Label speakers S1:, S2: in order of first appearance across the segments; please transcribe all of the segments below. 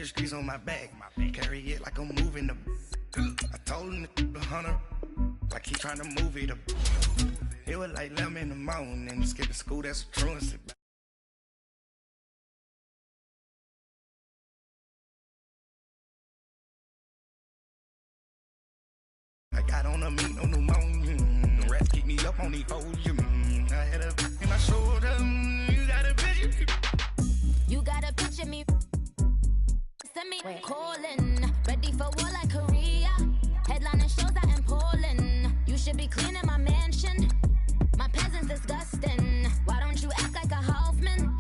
S1: the streets on my back. Carry it like I'm moving the. I told him to 100, like he trying to move it up. It was like 11 in the morning, skip to school, that's a truancy. I got on a meat on the moon. The rats keep me up on the podium. I had a in my shoulder. You got a picture.
S2: You got a picture me. Send me calling. Ready for war like Korea. Headlining shows out in Poland. You should be cleaning my mansion. My peasants disgusting. Why don't you act like a Hoffman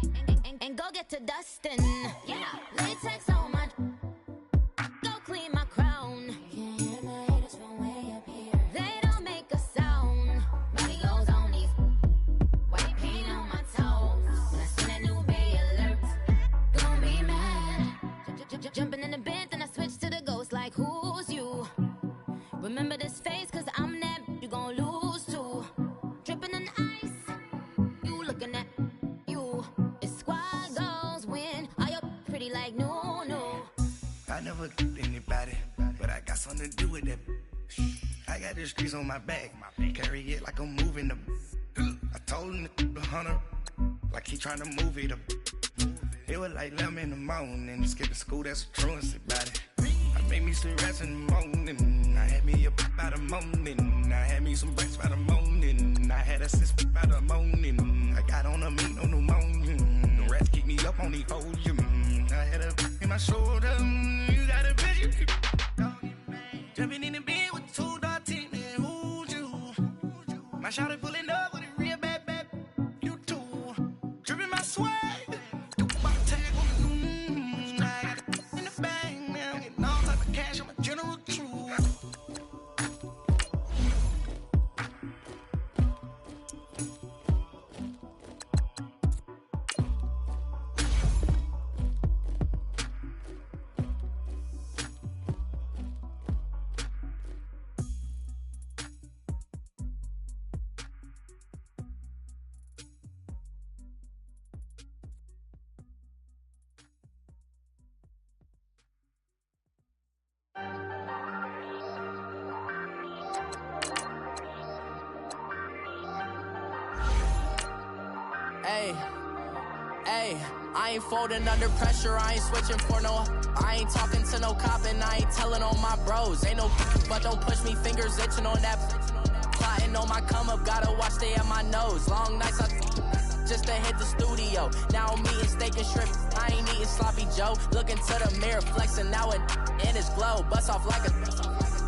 S2: and go get to dustin'? Yeah, latex on my. Go clean my crown. You can hear my haters from way up here. They don't make a sound. Body goes on these. White paint on my toes. When I seen that new Bay alert, gon' be mad. Jumping in the bed, then I switch to the ghost like who's you? Remember this face, cause I'm that you gon' lose too. Dripping in ice, you looking at you. It's squad goals win. Are you pretty like no, no?
S1: I never get anybody, but I got something to do with that. I got the streets on my back, carry it like I'm moving the. I told him to 100, like he trying to move it up. It was like 11 in the morning, skip to school, that's a truancy about it. I made me some rest in the morning, I had me a by the morning, I had me some breaks by the morning, I had a sis by the morning. I got on a meat on the morning, the rats keep me up on the podium. I had a in my shoulder, you got a picture. Jumping in the bed with 2 dark teeth, man, who's you? My shawty pulling up with a real bad, you too. Dripping my swag.
S3: Hey, I ain't folding under pressure, I ain't switching for no. I ain't talking to no cop and I ain't telling on my bros. Ain't no but don't push me, fingers itching on that. Plotting on my come up, gotta watch stay at my nose. Long nights just to hit the studio. Now I'm eating steak and shrimp, I ain't eating sloppy Joe. Looking to the mirror, flexing now and in his glow. Bust off like a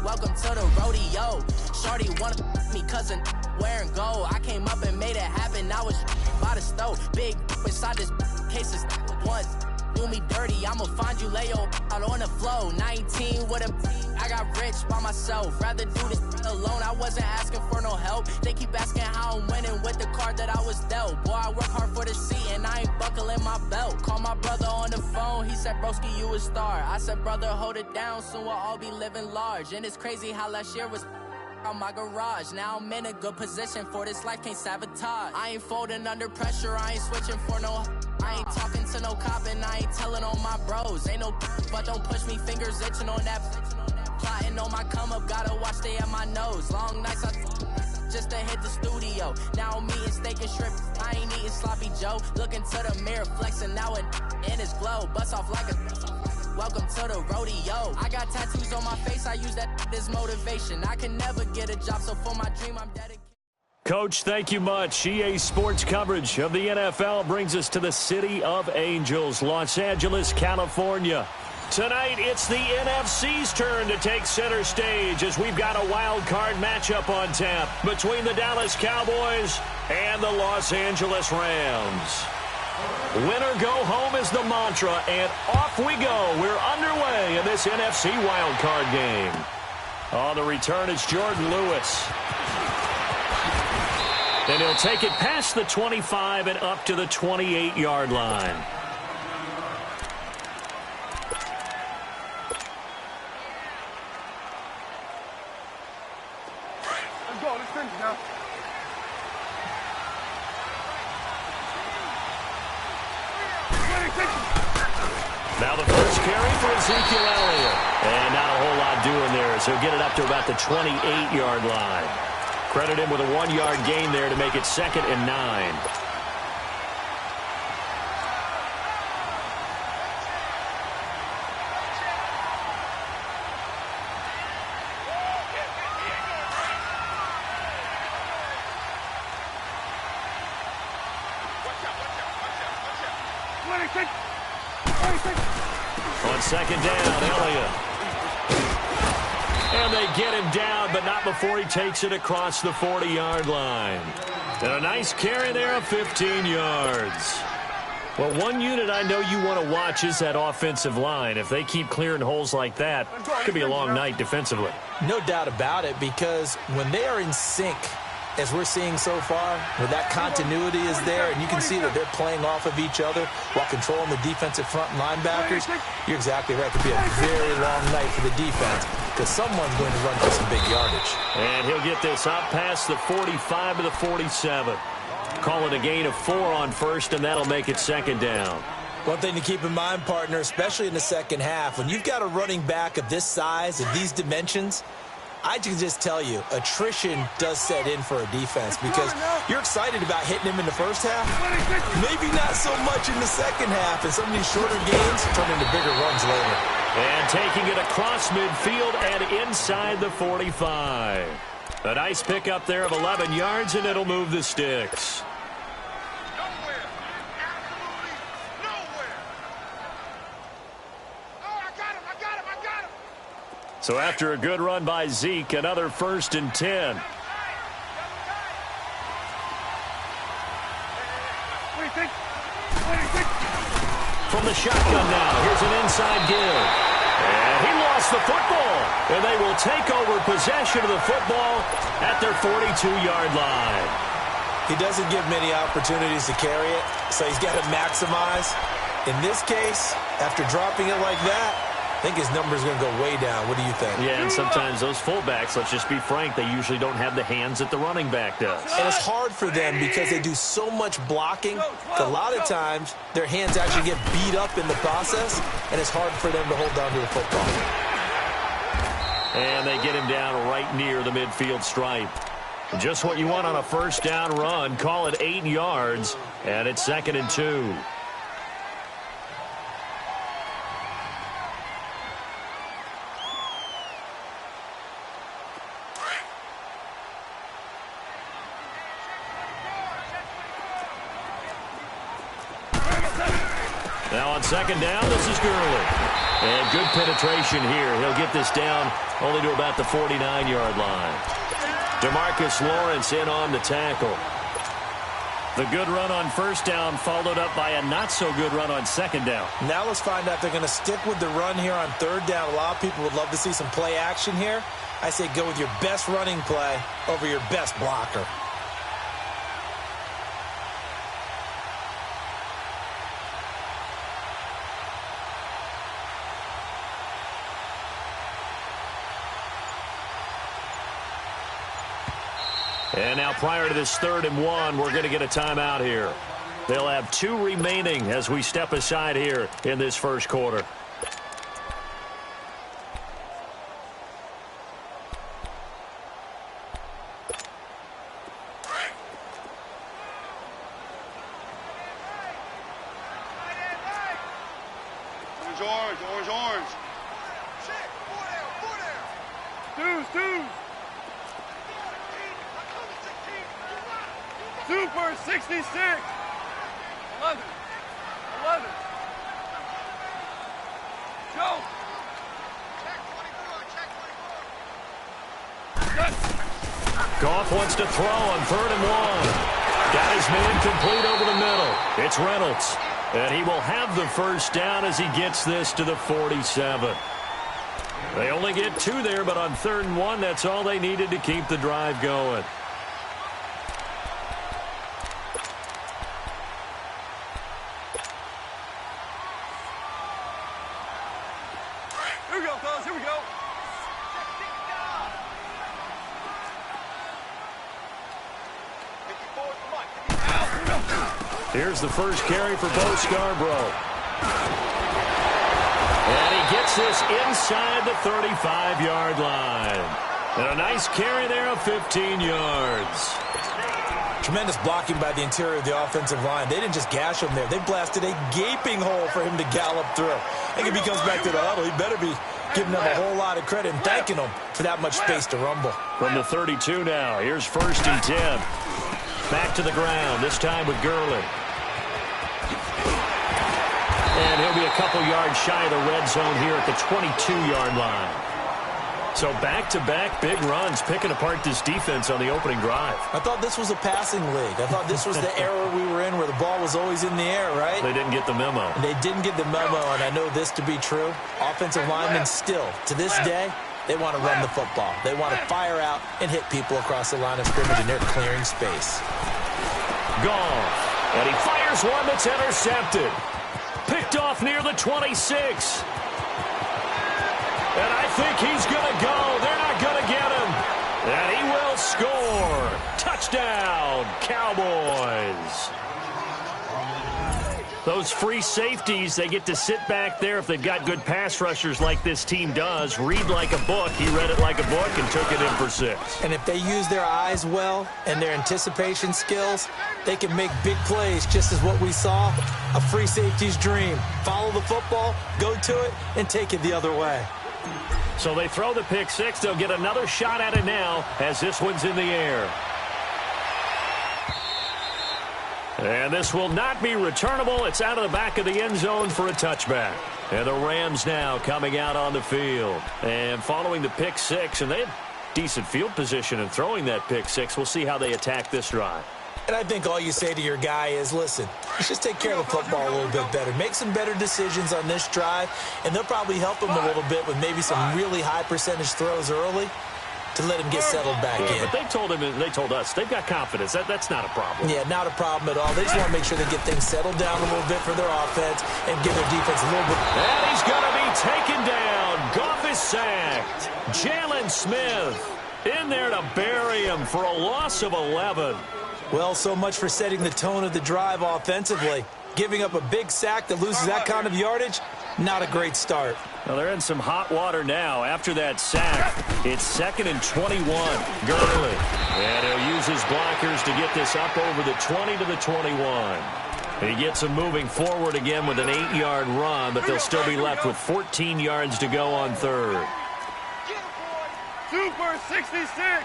S3: welcome to the rodeo. Shorty wanna me cousin wearing gold. I came up and made it happen, I was by the stove. Big inside this case is once do me dirty, I'ma find you lay your out on the flow. 19 with a I got rich by myself, rather do this alone. I wasn't asking for no help, they keep asking how I'm winning with the card that I was dealt. Boy, I work hard for the seat and I ain't buckling my belt. Call my brother on the phone, he said broski you a star. I said brother hold it down, soon we'll all be living large. And it's crazy how last year was on my garage. Now I'm in a good position for this life, can't sabotage. I ain't folding under pressure, I ain't switching for no. I ain't talking to no cop and I ain't telling on my bros. Ain't no but don't push me, fingers itching on that. Plotting on my come up, gotta watch stay at my nose. Long nights just to hit the studio. Now I'm eating steak and shrimp, I ain't eating sloppy Joe. Looking to the mirror, flexing now and in his glow. Bust off like a welcome to the rodeo. I got tattoos on my face, I use that as motivation. I can never get a job, so for my dream I'm dedicated.
S4: Coach, thank you much. EA Sports coverage of the NFL brings us to the City of Angels, Los Angeles, California. Tonight, it's the NFC's turn to take center stage as we've got a wild card matchup on tap between the Dallas Cowboys and the Los Angeles Rams. Win or go home is the mantra, and off we go. We're underway in this NFC wildcard game. On the return, it's Jordan Lewis. And he'll take it past the 25 and up to the 28-yard line.
S5: Let's go. Let's finish now.
S4: Now the first carry for Ezekiel Elliott. And not a whole lot doing there, so he'll get it up to about the 28-yard line. Credit him with a 1-yard gain there to make it 2nd and 9. On 2nd down, Elliott. And they get him down, but not before he takes it across the 40-yard line. And a nice carry there of 15 yards. Well, one unit I know you want to watch is that offensive line. If they keep clearing holes like that, it could be a long night defensively.
S6: No doubt about it, because when they are in sync, as we're seeing so far, where that continuity is there, and you can see that they're playing off of each other while controlling the defensive front linebackers, you're exactly right. It could be a very long night for the defense because someone's going to run for some big yardage.
S4: And he'll get this up past the 45 to the 47. Call it a gain of 4 on first, and that'll make it 2nd down.
S6: One thing to keep in mind, partner, especially in the second half, when you've got a running back of this size, of these dimensions, I can just tell you, attrition does set in for a defense because you're excited about hitting him in the first half. Maybe not so much in the second half, and some of these shorter gains turn into bigger runs later.
S4: And taking it across midfield and inside the 45. A nice pickup there of 11 yards, and it'll move the sticks. So after a good run by Zeke, another 1st and 10. From the shotgun now, here's an inside give. And he lost the football. And they will take over possession of the football at their 42-yard line.
S6: He doesn't give many opportunities to carry it, so he's got to maximize. In this case, after dropping it like that, I think his number's going to go way down. What do you think?
S4: Yeah, and sometimes those fullbacks, let's just be frank, they usually don't have the hands that the running back does.
S6: And it's hard for them because they do so much blocking. A lot of times, their hands actually get beat up in the process, and it's hard for them to hold on to the football.
S4: And they get him down right near the midfield stripe. Just what you want on a 1st down run. Call it 8 yards, and it's 2nd and 2. Now on 2nd down, this is Gurley. And good penetration here. He'll get this down only to about the 49-yard line. DeMarcus Lawrence in on the tackle. The good run on 1st down followed up by a not-so-good run on 2nd down.
S6: Now let's find out if they're going to stick with the run here on 3rd down. A lot of people would love to see some play action here. I say go with your best running play over your best blocker.
S4: And now prior to this 3rd and 1, we're going to get a timeout here. They'll have 2 remaining as we step aside here in this 1st quarter.
S5: Orange. Deuce. Super 66. 11. Go.
S4: Goff wants to throw on 3rd and 1. Got his man complete over the middle. It's Reynolds. And he will have the 1st down as he gets this to the 47. They only get 2 there, but on 3rd and 1, that's all they needed to keep the drive going.
S5: Here we go, fellas. Here we go.
S4: Here's the first carry for Bo Scarborough. And he gets this inside the 35-yard line. And a nice carry there of 15 yards.
S6: Tremendous blocking by the interior of the offensive line. They didn't just gash him there. They blasted a gaping hole for him to gallop through. I think if he comes back to the huddle, he better be giving them a whole lot of credit and thanking them for that much space to rumble.
S4: From the 32 now, here's 1st and 10. Back to the ground, this time with Gurley. And he'll be a couple yards shy of the red zone here at the 22-yard line. So back-to-back big runs, picking apart this defense on the opening drive.
S6: I thought this was a passing league. I thought this was the era we were in where the ball was always in the air, right?
S4: They didn't get the memo.
S6: They didn't get the memo, and I know this to be true. Offensive linemen still, to this day, they want to run the football. They want to fire out and hit people across the line of scrimmage, and they're clearing space.
S4: Gone. And he fires one that's intercepted. Picked off near the 26. And I think he's going to go. They're not going to get him. And he will score. Touchdown, Cowboys. Those free safeties, they get to sit back there if they've got good pass rushers like this team does. Read like a book. He read it like a book and took it in for 6.
S6: And if they use their eyes well and their anticipation skills, they can make big plays, just as what we saw, a free safety's dream. Follow the football, go to it, and take it the other way.
S4: So they throw the pick 6. They'll get another shot at it now as this one's in the air. And this will not be returnable. It's out of the back of the end zone for a touchback. And the Rams now coming out on the field. And following the pick 6, and they have decent field position in throwing that pick 6. We'll see how they attack this drive.
S6: And I think all you say to your guy is, listen, let's just take care of the football a little bit better. Make some better decisions on this drive, and they'll probably help him a little bit with maybe some really high percentage throws early to let him get settled back in.
S4: But they told him, and they told us, they've got confidence. That's not a problem.
S6: Yeah, not a problem at all. They just want to make sure they get things settled down a little bit for their offense and give their defense a little bit.
S4: And he's going to be taken down. Goff is sacked. Jalen Smith in there to bury him for a loss of 11.
S6: Well, so much for setting the tone of the drive offensively. Giving up a big sack that loses that kind of yardage, not a great start.
S4: Well, they're in some hot water now after that sack. It's 2nd and 21. Gurley. And he'll use his blockers to get this up over the 20 to the 21. He gets them moving forward again with an 8-yard run, but they'll still be left with 14 yards to go on 3rd.
S5: Super 66.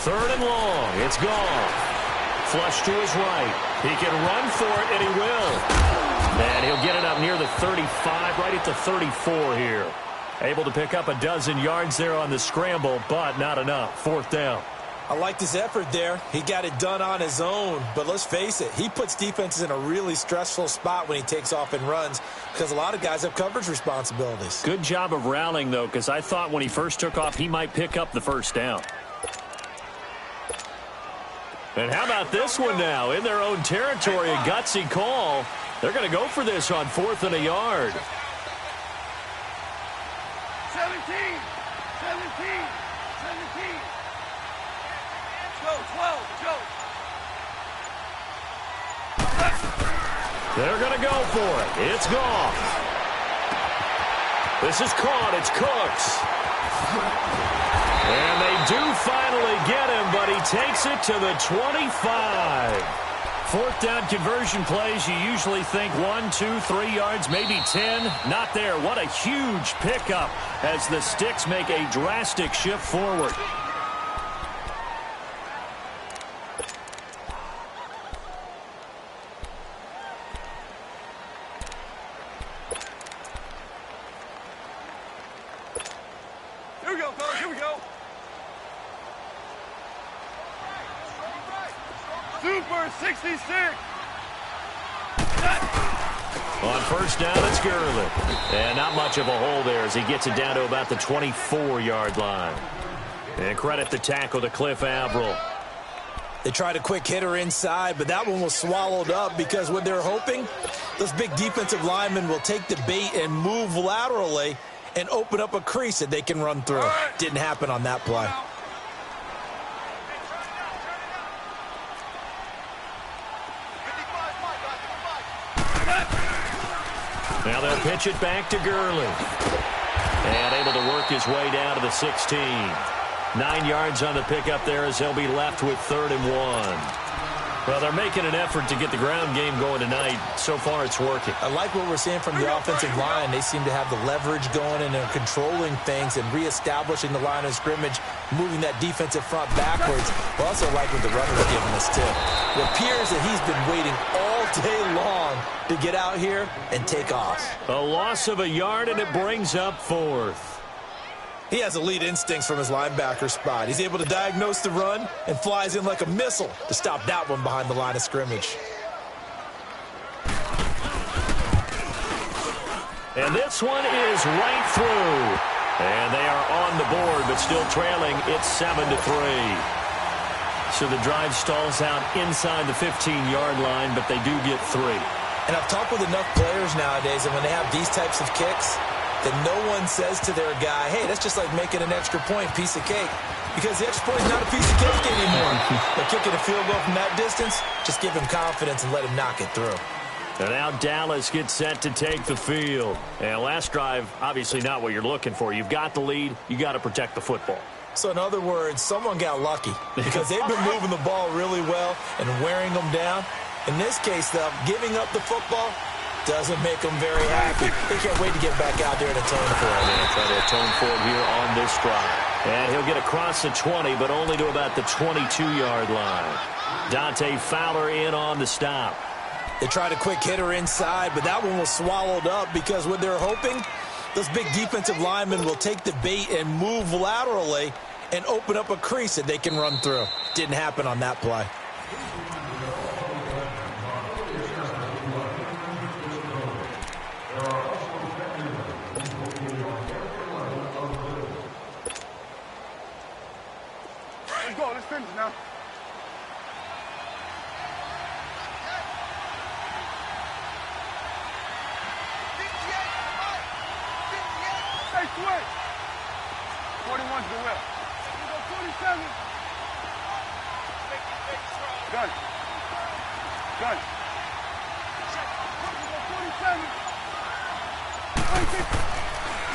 S4: 3rd and long. It's gone. Flush to his right. He can run for it, and he will. And he'll get it up near the 35, right at the 34 here. Able to pick up a dozen yards there on the scramble, but not enough. 4th down.
S6: I liked his effort there. He got it done on his own. But let's face it, he puts defenses in a really stressful spot when he takes off and runs because a lot of guys have coverage responsibilities.
S4: Good job of rallying, though, because I thought when he first took off, he might pick up the 1st down. And how about this one now? In their own territory, a gutsy call. They're going to go for this on 4th and a yard.
S5: 17. 17. 17. Joe, 12. Joe.
S4: They're going to go for it. It's gone. This is caught. It's Cooks. And they do finally get him, but he takes it to the 25. 4th down conversion plays, you usually think 1, 2, 3 yards, maybe 10. Not there. What a huge pickup as the Sticks make a drastic shift forward.
S5: Here we go, fellas. Here we go. Super 66.
S4: On 1st down, it's Gurley. And not much of a hole there as he gets it down to about the 24-yard line. And credit the tackle to Cliff Averill.
S6: They tried a quick hitter inside, but that one was swallowed up because what they're hoping, those big defensive linemen will take the bait and move laterally and open up a crease that they can run through. Didn't happen on that play.
S4: Now they'll pitch it back to Gurley. And able to work his way down to the 16. 9 yards on the pickup there as they'll be left with 3rd and 1. Well, they're making an effort to get the ground game going tonight. So far, it's working. I like what we're seeing from the offensive line. They seem to have the leverage going, and they're controlling things and reestablishing the line of scrimmage, moving that defensive front backwards. I also like what the runner's giving us, too. It appears that he's been waiting all day long to get out here and take off. A loss of a yard, and it brings up 4th. He has elite instincts from his linebacker spot. He's able to diagnose the run and flies in like a missile to stop that one behind the line of scrimmage. And this one is right through. And they are on the board, but still trailing. It's 7-3. So the drive stalls out inside the 15-yard line, but they do get 3. And I've talked with enough players nowadays, and when they have these types of kicks, that no one says to their guy, hey, that's just like making an extra point, piece of cake. Because the extra point is not a piece of cake anymore. But kicking a field goal from that distance, just give him confidence and let him knock it through. And now Dallas gets set to take the field. And last drive, obviously not what you're looking for. You've got the lead. You got to protect the football. So in other words, someone got lucky. Because they've been moving the ball really well and wearing them down. In this case, though, giving up the football doesn't make them very happy. They can't wait to get back out there and atone for it. They'll try to atone for it here on this drive. And he'll get across the 20, but only to about the 22-yard line. Dante Fowler in on the stop. They tried a quick hitter inside, but that one was swallowed up because what they're hoping, those big defensive linemen will take the bait and move laterally and open up a crease that they can run through. Didn't happen on that play.
S5: Let's finish now. Stay quick. 41's the whip. We go 47. Gun. Gun. We go 47.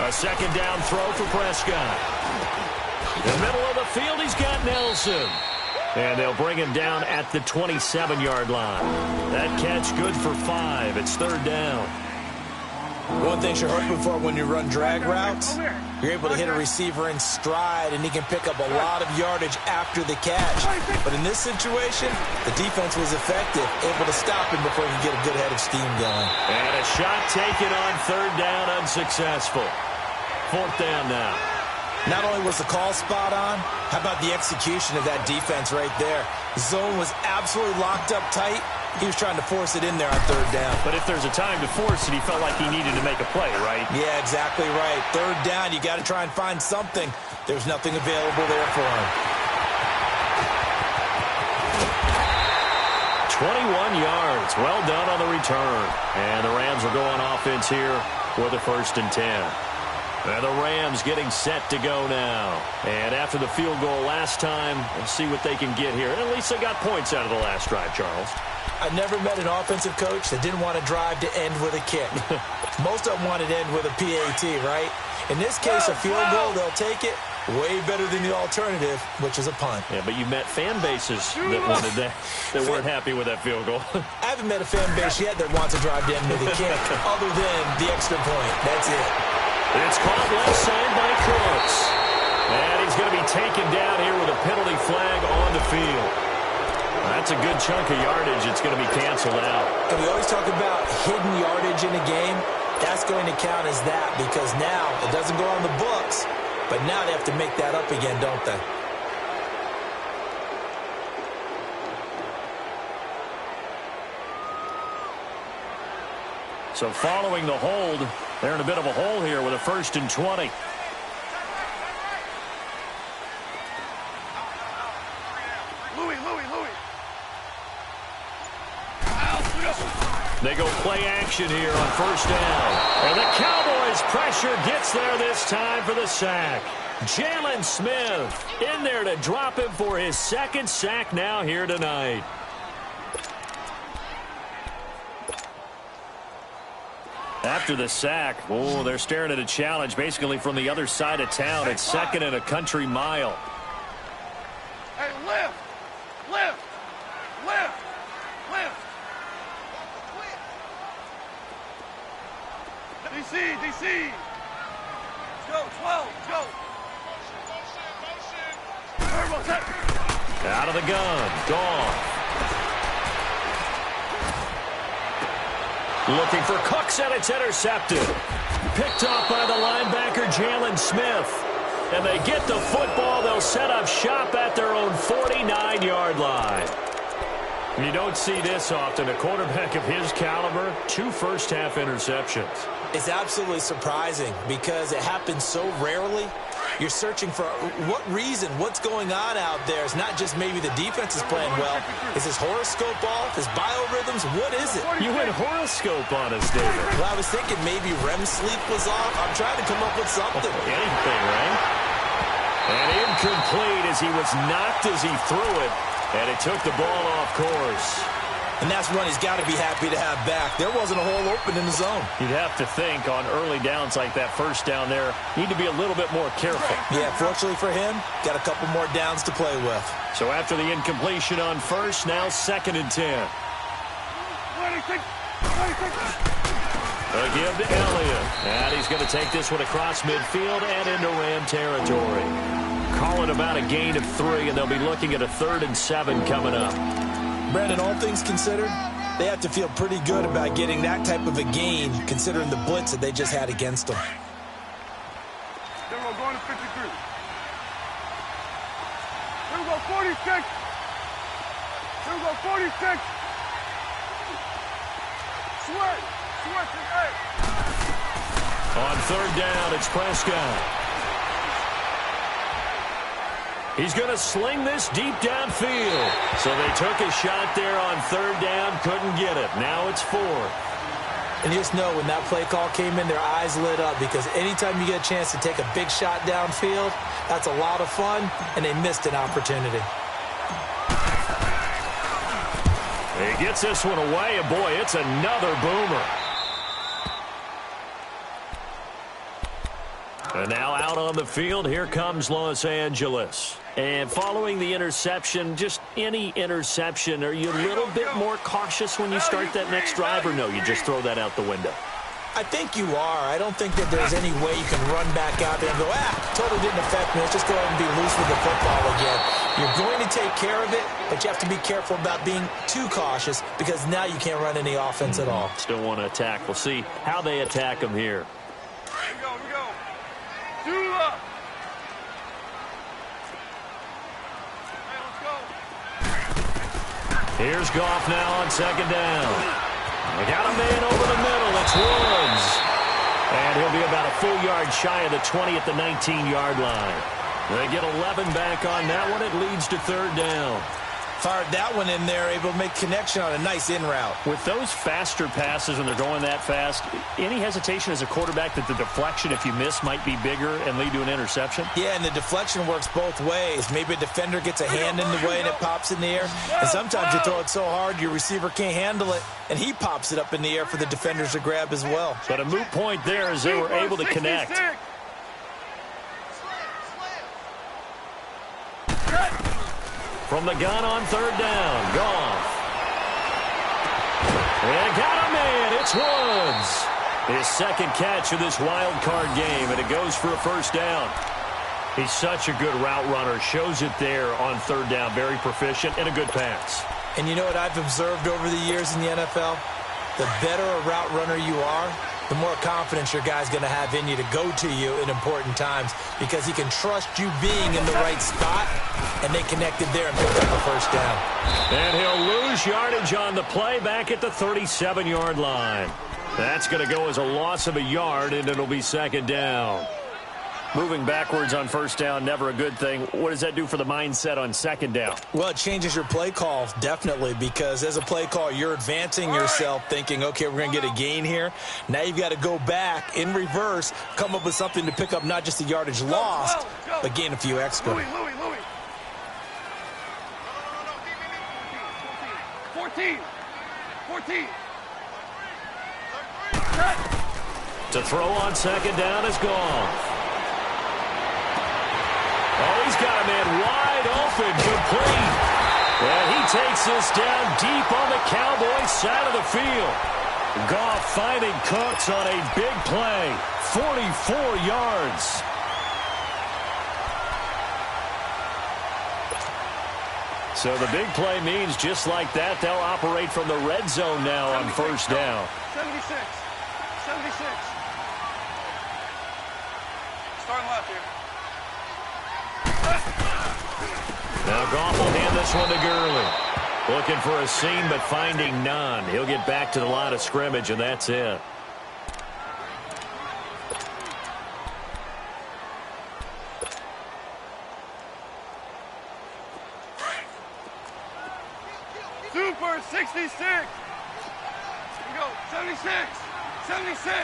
S4: A second down throw for Prescott. In the middle of the field, he's got Nelson. And they'll bring him down at the 27-yard line. That catch good for 5. It's 3rd down. One thing you're hoping for when you run drag routes, you're able to hit a receiver in stride, and he can pick up a lot of yardage after the catch. But in this situation, the defense was effective, able to stop him before he could get a good head of steam going. And a shot taken on 3rd down, unsuccessful. 4th down now. Not only was the call spot on, how about the execution of that defense right there? The zone was absolutely locked up tight. He was trying to force it in there on 3rd down. But if there's a time to force it, he felt like he needed to make a play, right? Yeah, exactly right. 3rd down, you got to try and find something. There's nothing available there for him. 21 yards. Well done on the return. And the Rams will go on offense here with a 1st and 10. And the Rams getting set to go now. And after the field goal last time, we'll see what they can get here. And at least they got points out of the last drive, Charles. I never met an offensive coach that didn't want to drive to end with a kick. Most of them wanted to end with a PAT, right? In this case, a field goal, they'll take it. Way better than the alternative, which is a punt. Yeah, but you met fan bases that wanted that, that weren't happy with that field goal. I haven't met a fan base yet that wants to drive to end with a kick, other than the extra point. That's it. It's caught left side by Crooks. And he's going to be taken down here with a penalty flag on the field. That's a good chunk of yardage. It's going to be canceled out. And we always talk about hidden yardage in a game. That's going to count as that because now it doesn't go on the books, but now they have to make that up again, don't they? So following the hold, they're in a bit of a hole here with a 1st and 20. They go play action here on 1st down. And the Cowboys pressure gets there this time for the sack. Jalen Smith in there to drop him for his 2nd sack now here tonight. After the sack, oh, they're staring at a challenge basically from the other side of town. It's second and a country mile.
S5: Hey, lift! Lift! Lift! Lift! DC! Let's go, 12, let's go!
S4: Out of the gun, gone. Looking for Cooks, and it's intercepted. Picked off by the linebacker, Jalen Smith. And they get the football. They'll set up shop at their own 49-yard line. You don't see this often. A quarterback of his caliber, 2 first-half interceptions.
S6: It's absolutely surprising because it happens so rarely. You're searching for what reason, what's going on out there. It's not just maybe the defense is playing well. Is his horoscope off? His biorhythms? What is it?
S4: You went horoscope on us, David.
S6: Well, I was thinking maybe REM sleep was off. I'm trying to come up with something.
S4: Anything, right? And incomplete as he was knocked as he threw it. And it took the ball off course.
S6: And that's one he's got to be happy to have back. There wasn't a hole open in the zone.
S4: You'd have to think on early downs like that first down there, need to be a little bit more careful.
S6: Yeah, fortunately for him, got a couple more downs to play with.
S4: So after the incompletion on first, now 2nd and 10. A give to Elliott. And he's going to take this one across midfield and into Ram territory. Calling about a gain of 3, and they'll be looking at a 3rd and 7 coming up.
S6: Brandon, all things considered, they have to feel pretty good about getting that type of a gain, considering the blitz that they just had against them.
S5: Then we're going to 53. Here we go, 46. Here we go, 46. Switch to 8.
S4: On 3rd down, it's Prescott. He's going to sling this deep downfield. So they took a shot there on 3rd down, couldn't get it. Now it's 4th.
S6: And just know when that play call came in, their eyes lit up because anytime you get a chance to take a big shot downfield, that's a lot of fun, and they missed an opportunity.
S4: He gets this one away, and boy, it's another boomer. And now out on the field, here comes Los Angeles. And following the interception, just any interception, are you a little bit more cautious when you start that next drive, or no, you just throw that out the window?
S6: I think you are. I don't think that there's any way you can run back out there and go, totally didn't affect me. Let's just go ahead and be loose with the football again. You're going to take care of it, but you have to be careful about being too cautious because now you can't run any offense at all.
S4: Still want to attack. We'll see how they attack them here.
S5: Here we go. Dula. Hey, let's go.
S4: Here's Goff now on 2nd down. They got a man over the middle. It's Woods. And he'll be about a full yard shy of the 20 at the 19-yard line. They get 11 back on that one. It leads to 3rd down.
S6: Fired that one in there, able to make connection on a nice in route.
S4: With those faster passes when they're going that fast, any hesitation as a quarterback that the deflection, if you miss, might be bigger and lead to an interception?
S6: Yeah, and the deflection works both ways. Maybe a defender gets a hand in the way and it pops in the air. And sometimes you throw it so hard your receiver can't handle it, and he pops it up in the air for the defenders to grab as well.
S4: But a moot point there as they were able to connect. From the gun on 3rd down, Goff. And got a man, it's Woods. His 2nd catch of this wild card game, and it goes for a 1st down. He's such a good route runner, shows it there on 3rd down, very proficient, and a good pass.
S6: And you know what I've observed over the years in the NFL? The better a route runner you are, the more confidence your guy's going to have in you to go to you in important times because he can trust you being in the right spot, and they connected there and picked up a 1st down.
S4: And he'll lose yardage on the play back at the 37-yard line. That's going to go as a loss of a yard, and it'll be 2nd down. Moving backwards on 1st down, never a good thing. What does that do for the mindset on 2nd down?
S6: Well, it changes your play call, definitely, because as a play call, you're advancing yourself thinking, okay, we're going to get a gain here. Now you've got to go back in reverse, come up with something to pick up not just the yardage lost, but gain a few extra.
S5: Louis. 14.
S4: To throw on second down is gone. Oh, he's got a man wide open, complete. And he takes this down deep on the Cowboys side of the field. Goff finding Cooks on a big play. 44 yards. So the big play means just like that, they'll operate from the red zone now on first down.
S5: 76. 76. Starting left here.
S4: Now Goff will hand this one to Gurley. Looking for a seam, but finding none. He'll get back to the line of scrimmage, and that's it.
S5: Super 66. Here we go. 76. 76.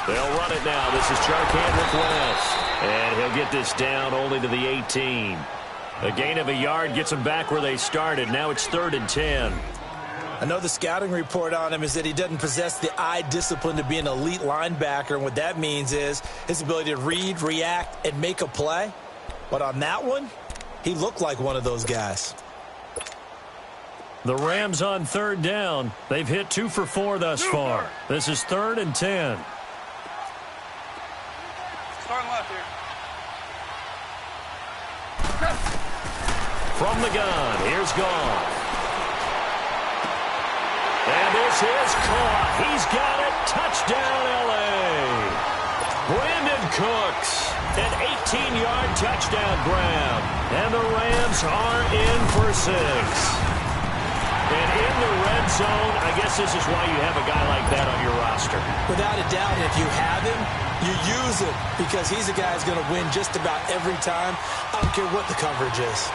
S4: They'll run it now. This is Charkandrick West. And he'll get this down only to the 18. A gain of a yard gets them back where they started. Now it's 3rd and 10.
S6: I know the scouting report on him is that he doesn't possess the eye discipline to be an elite linebacker. And what that means is his ability to read, react, and make a play. But on that one, he looked like one of those guys.
S4: The Rams on 3rd down. They've hit 2 for 4 thus far. This is 3rd and 10.
S5: Starting left here.
S4: From the gun, here's Goff. And this is caught. He's got it. Touchdown, L.A. Brandon Cooks, an 18-yard touchdown grab. And the Rams are in for 6. And in the red zone, I guess this is why you have a guy like that on your roster.
S6: Without a doubt, if you have him, you use him because he's a guy who's going to win just about every time. I don't care what the coverage is.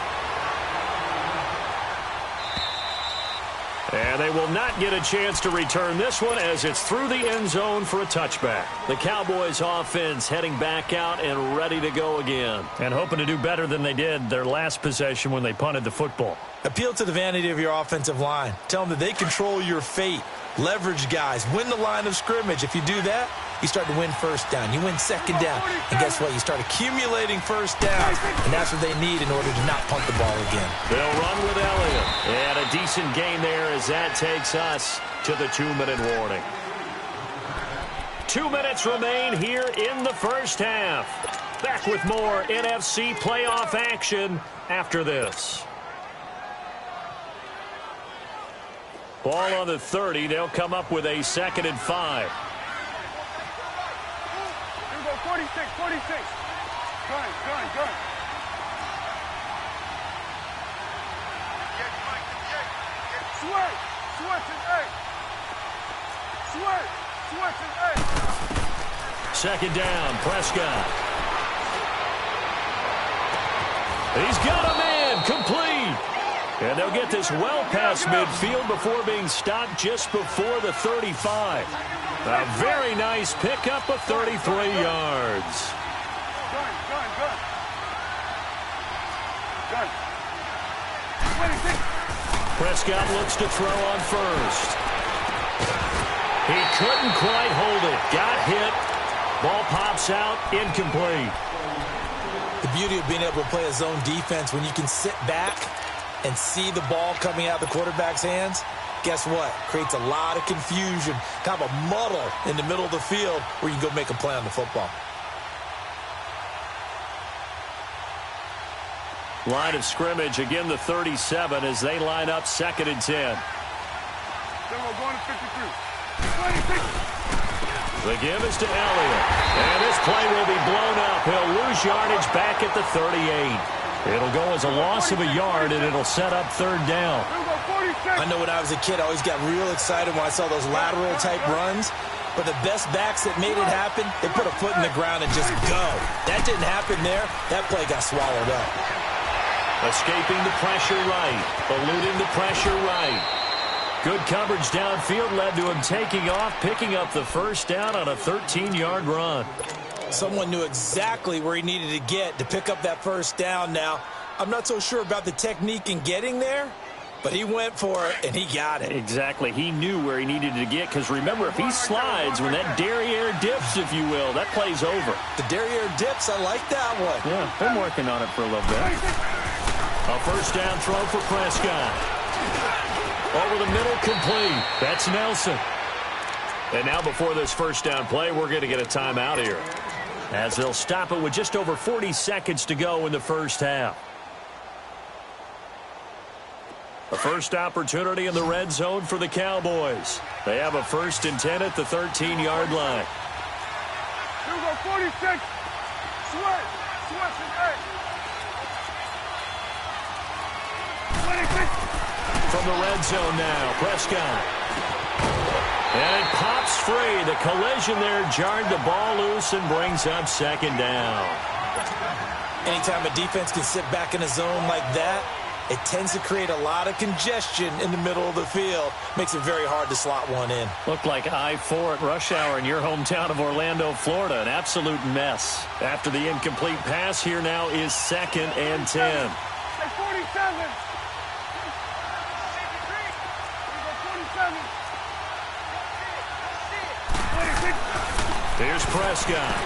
S4: And they will not get a chance to return this one as it's through the end zone for a touchback. The Cowboys offense heading back out and ready to go again. And hoping to do better than they did their last possession when they punted the football.
S6: Appeal to the vanity of your offensive line. Tell them that they control your fate. Leverage guys. Win the line of scrimmage. If you do that, you start to win first down. You win second down. And guess what? You start accumulating first downs. And that's what they need in order to not punt the ball again.
S4: They'll run with Elliott. And a decent gain there as that takes us to the 2-minute warning. 2 minutes remain here in the first half. Back with more NFC playoff action after this. Ball on the 30. They'll come up with a 2nd and 5.
S5: 46, 46. Gun. Switch and 8.
S4: Second down, Prescott. He's got a man, complete. And they'll get this well past midfield before being stopped just before the 35. A very nice pickup of 33 yards.
S5: Gun.
S4: Prescott looks to throw on first. He couldn't quite hold it. Got hit. Ball pops out, incomplete.
S6: The beauty of being able to play a zone defense when you can sit back and see the ball coming out of the quarterback's hands, guess what? Creates a lot of confusion, kind of a muddle in the middle of the field where you can go make a play on the football.
S4: Line of scrimmage, again the 37 as they line up 2nd and 10.
S5: Then we're going to 53. 26.
S4: The give is to Elliott. And this play will be blown up. He'll lose yardage back at the 38. It'll go as a loss of a yard, and it'll set up 3rd down.
S6: I know when I was a kid, I always got real excited when I saw those lateral-type runs. But the best backs that made it happen, they put a foot in the ground and just go. That didn't happen there. That play got swallowed up.
S4: Escaping the pressure right. Eluding the pressure right. Good coverage downfield led to him taking off, picking up the first down on a 13-yard run.
S6: Someone knew exactly where he needed to get to pick up that first down. Now, I'm not so sure about the technique in getting there, But he went for it, and he got it.
S4: Exactly. He knew where he needed to get, because remember, if he slides, when that derriere dips, if you will, that play's over.
S6: The derriere dips, I like that one.
S4: Yeah, been working on it for a little bit. A first down throw for Prescott. Over the middle, complete. That's Nelson. And now before this first down play, we're going to get a timeout here, as they'll stop it with just over 40 seconds to go in the first half. A first opportunity in the red zone for the Cowboys. They have a 1st and 10 at the 13-yard line.
S5: You go 46. Switch and 8. 26.
S4: From the red zone now, Prescott. And it pops free. The collision there jarred the ball loose and brings up second down.
S6: Anytime a defense can sit back in a zone like that, it tends to create a lot of congestion in the middle of the field. Makes it very hard to slot one in.
S4: Looked like I-4 at rush hour in your hometown of Orlando, Florida. An absolute mess. After the incomplete pass, here now is 2nd and 10.
S5: 47.
S4: Here's Prescott.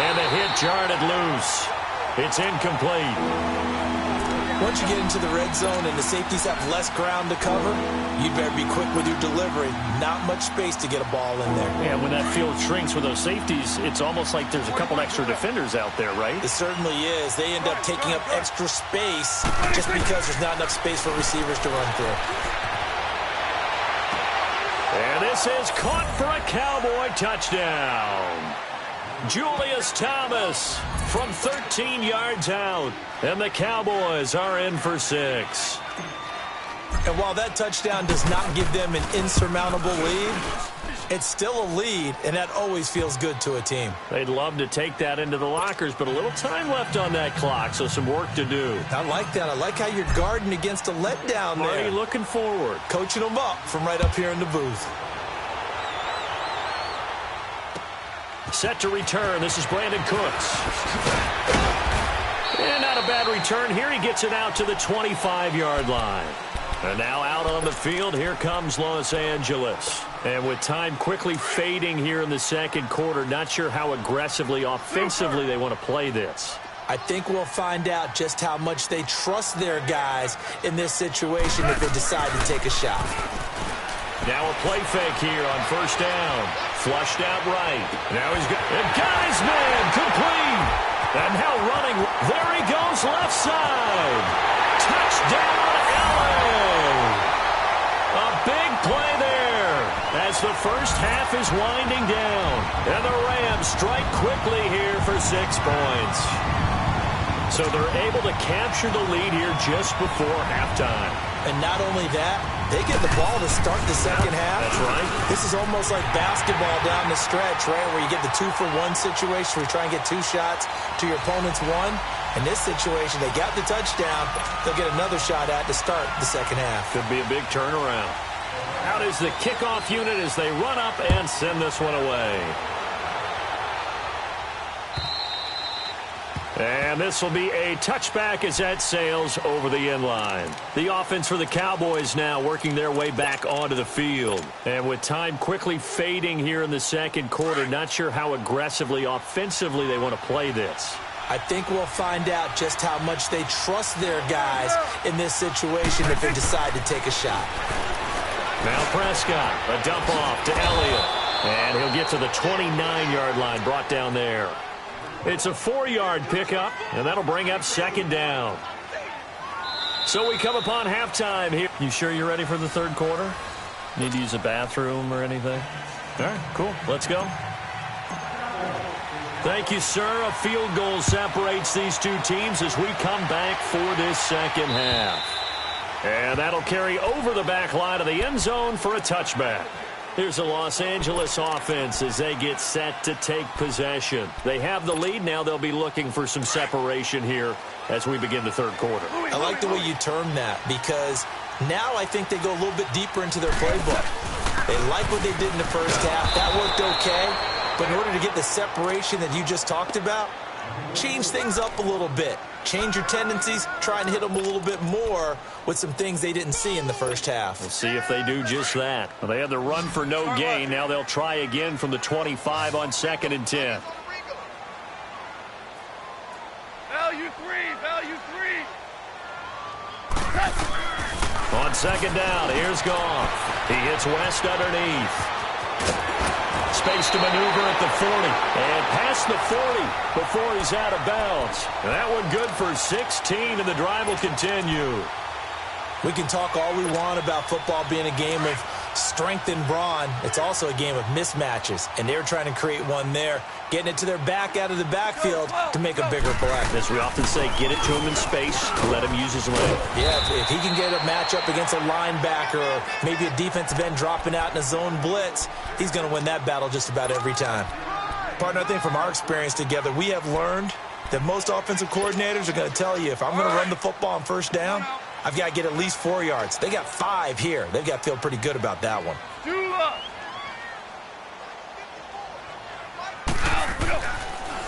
S4: And the hit jarred it loose. It's incomplete.
S6: Once you get into the red zone and the safeties have less ground to cover, you'd better be quick with your delivery. Not much space to get a ball in there.
S4: Yeah, when that field shrinks with those safeties, it's almost like there's a couple extra defenders out there, right?
S6: It certainly is. They end up taking up extra space just because there's not enough space for receivers to run through.
S4: And this is caught for a Cowboy touchdown. Julius Thomas from 13 yards out. And the Cowboys are in for 6.
S6: And while that touchdown does not give them an insurmountable lead, it's still a lead, and that always feels good to a team.
S4: They'd love to take that into the lockers, but a little time left on that clock, so some work to do.
S6: I like that. I like how you're guarding against a letdown there.
S4: Already looking forward.
S6: Coaching them up from right up here in the booth.
S4: Set to return. This is Brandon Cooks. And not a bad return here. He gets it out to the 25-yard line. And now out on the field, here comes Los Angeles. And with time quickly fading here in the second quarter, not sure how aggressively, offensively they want to play this.
S6: I think we'll find out just how much they trust their guys in this situation if they decide to take a shot.
S4: Now a play fake here on first down. Flushed out right. Now he's got a guy's man complete. And now running. There he goes left side. Touchdown, LA. A big play there as the first half is winding down. And the Rams strike quickly here for 6 points. So they're able to capture the lead here just before halftime.
S6: And not only that, they get the ball to start the second half.
S4: That's right.
S6: This is almost like basketball down the stretch, right, where you get the 2-for-1 situation where you try and get 2 shots to your opponent's 1. In this situation, they got the touchdown. They'll get another shot at to start the second half.
S4: Could be a big turnaround. Out is the kickoff unit as they run up and send this one away. And this will be a touchback as that sails over the end line. The offense for the Cowboys now working their way back onto the field. And with time quickly fading here in the second quarter, not sure how aggressively, offensively they want to play this.
S6: I think we'll find out just how much they trust their guys in this situation if they decide to take a shot.
S4: Now Prescott, a dump off to Elliott. And he'll get to the 29-yard line, brought down there. It's a 4-yard pickup, and that'll bring up second down. So we come upon halftime here. You sure you're ready for the third quarter? Need to use a bathroom or anything? All right, cool. Let's go. Thank you, sir. A field goal separates these two teams as we come back for this second half. And that'll carry over the back line of the end zone for a touchback. Here's the Los Angeles offense as they get set to take possession. They have the lead. Now they'll be looking for some separation here as we begin the third quarter.
S6: I like the way you term that because now I think they go a little bit deeper into their playbook. They like what they did in the first half. That worked okay. But in order to get the separation that you just talked about, change things up a little bit. Change your tendencies, try and hit them a little bit more with some things they didn't see in the first half.
S4: We'll see if they do just that. Well, they had the run for no gain. Now they'll try again from the 25 on 2nd and 10.
S5: Value three.
S4: On 2nd down, here's Goff. He hits West underneath. Space to maneuver at the 40. And past the 40 before he's out of bounds. And that one good for 16, and the drive will continue.
S6: We can talk all we want about football being a game of strength and brawn. It's also a game of mismatches, and they're trying to create one there, getting it to their back out of the backfield to make a bigger play.
S4: As we often say, get it to him in space, let him use his leg.
S6: Yeah, if he can get a matchup against a linebacker or maybe a defensive end dropping out in a zone blitz, he's going to win that battle just about every time. Partner, I think from our experience together, we have learned that most offensive coordinators are going to tell you, if I'm going to run the football on 1st down, I've got to get at least 4 yards. They got 5 here. They've got to feel pretty good about that one.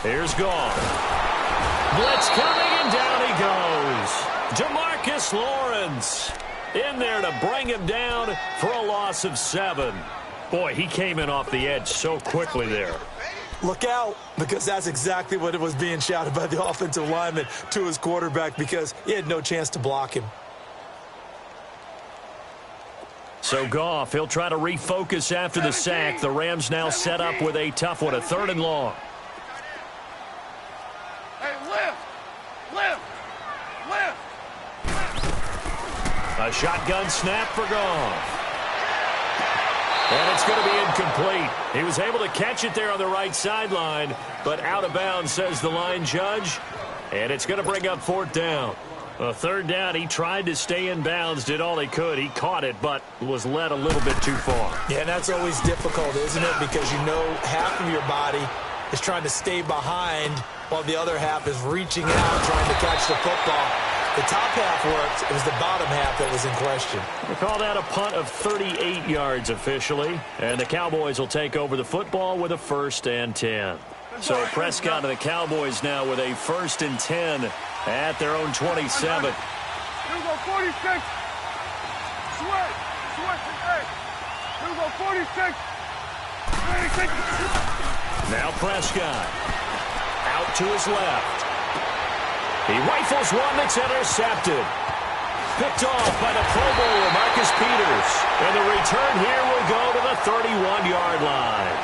S4: Here's Goff. Blitz coming, and down he goes. Demarcus Lawrence in there to bring him down for a loss of 7. Boy, he came in off the edge so quickly there.
S6: Look out, because that's exactly what it was being shouted by the offensive lineman to his quarterback, because he had no chance to block him.
S4: So Goff, he'll try to refocus after the sack. The Rams now set up with a tough one, a 3rd and long. A shotgun snap for Goff. And it's going to be incomplete. He was able to catch it there on the right sideline, but out of bounds, says the line judge. And it's going to bring up 4th down. A 3rd down, he tried to stay in bounds, did all he could. He caught it, but was led a little bit too far.
S6: Yeah, and that's always difficult, isn't it? Because you know half of your body is trying to stay behind while the other half is reaching out, trying to catch the football. The top half worked. It was the bottom half that was in question.
S4: We call that a punt of 38 yards officially. And the Cowboys will take over the football with a 1st and 10. So Prescott and the Cowboys now with a 1st and 10 at their own 27.
S5: Here we go, 46. Switch. Here we go, 46.
S4: Now Prescott. Out to his left. He rifles one that's intercepted. Picked off by the Pro Bowler, Marcus Peters. And the return here will go to the 31-yard line.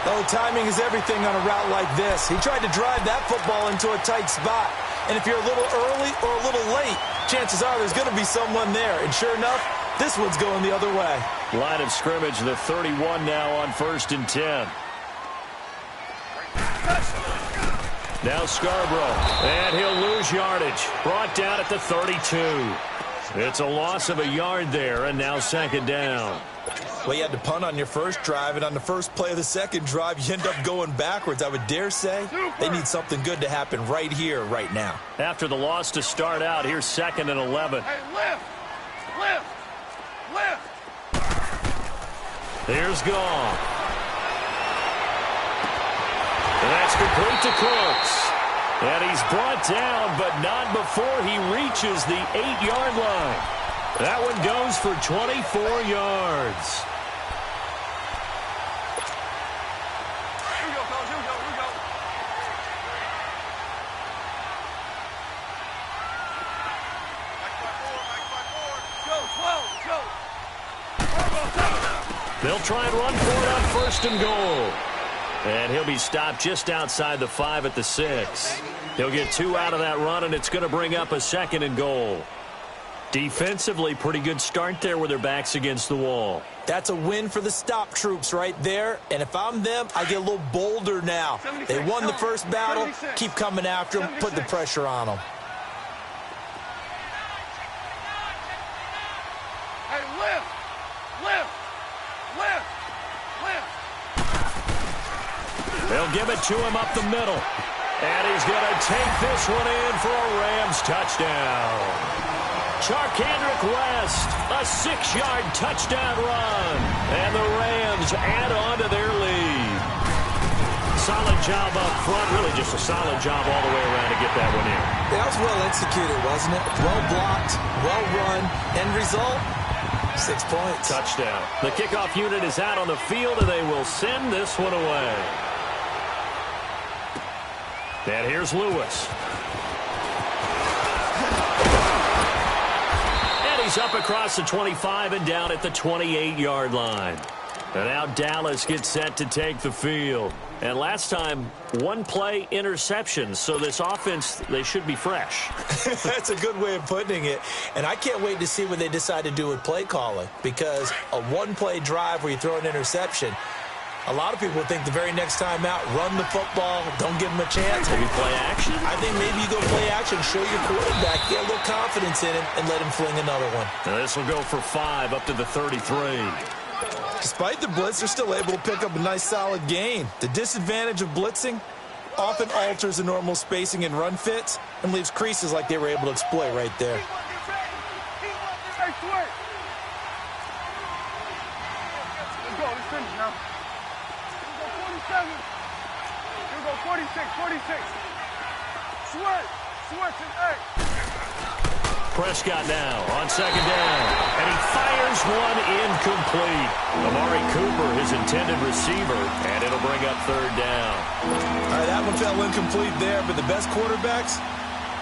S6: Oh, timing is everything on a route like this. He tried to drive that football into a tight spot. And if you're a little early or a little late, chances are there's going to be someone there. And sure enough, this one's going the other way.
S4: Line of scrimmage, the 31 now on 1st and 10. Now Scarborough, and he'll lose yardage. Brought down at the 32. It's a loss of a yard there, and now 2nd down.
S6: Well, you had to punt on your first drive, and on the first play of the second drive, you end up going backwards. I would dare say they need something good to happen right here, right now.
S4: After the loss to start out, here's 2nd and 11.
S5: Hey, lift.
S4: Here's Goff. And that's complete to Cooks. And he's brought down, but not before he reaches the 8-yard line. That one goes for 24 yards.
S5: Here we go, fellas. Here we go. Go, 12.
S4: They'll try and run for it on 1st and goal. And he'll be stopped just outside the 5 at the 6. He'll get 2 out of that run, and it's going to bring up a 2nd and goal. Defensively, pretty good start there with their backs against the wall.
S6: That's a win for the stop troops right there. And if I'm them, I get a little bolder now. They won the first battle. Keep coming after them. Put the pressure on them.
S5: Hey, lift.
S4: They'll give it to him up the middle. And he's going to take this one in for a Rams touchdown. Charkandrick West, a 6-yard touchdown run. And the Rams add on to their lead. solid job up front. Really just a solid job all the way around to get that one in.
S6: That was well executed, wasn't it? Well blocked, well run. End result, 6 points.
S4: Touchdown. The kickoff unit is out on the field, and they will send this one away. And here's Lewis. And he's up across the 25 and down at the 28-yard line. And now Dallas gets set to take the field. And last time, one play interception. So this offense, they should be fresh.
S6: That's a good way of putting it. And I can't wait to see what they decide to do with play calling. Because a one-play drive where you throw an interception, a lot of people think the very next time out, run the football, don't give them a chance.
S4: Maybe play action?
S6: I think maybe you go play action, show your quarterback, get a little confidence in him, and let him fling another one.
S4: Now this will go for 5 up to the 33.
S6: Despite the blitz, they're still able to pick up a nice solid gain. The disadvantage of blitzing often alters the normal spacing and run fits and leaves creases like they were able to exploit right there.
S5: Hey, Sweat. Let's go. Let's finish now. Here we go 47. Here we go 46. Sweat. Sweat to
S4: Prescott now on second down, and he fires one incomplete. Amari Cooper, his intended receiver, and it'll bring up third down.
S6: All right, that one fell incomplete there, but the best quarterbacks,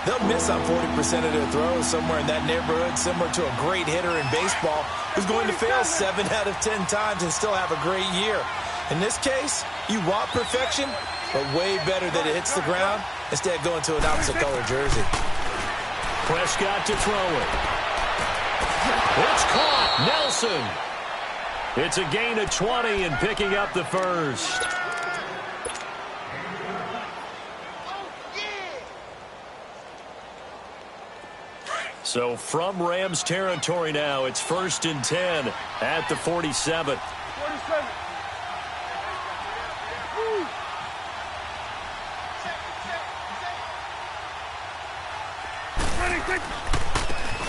S6: they'll miss on 40% of their throws, somewhere in that neighborhood, similar to a great hitter in baseball who's going to fail 7 out of 10 times and still have a great year. In this case, you want perfection, but way better that it hits the ground instead of going to an opposite color jersey.
S4: Prescott to throw it. It's caught. Nelson. It's a gain of 20 and picking up the first. So from Rams territory now, it's 1st and 10 at the 47.
S5: 47.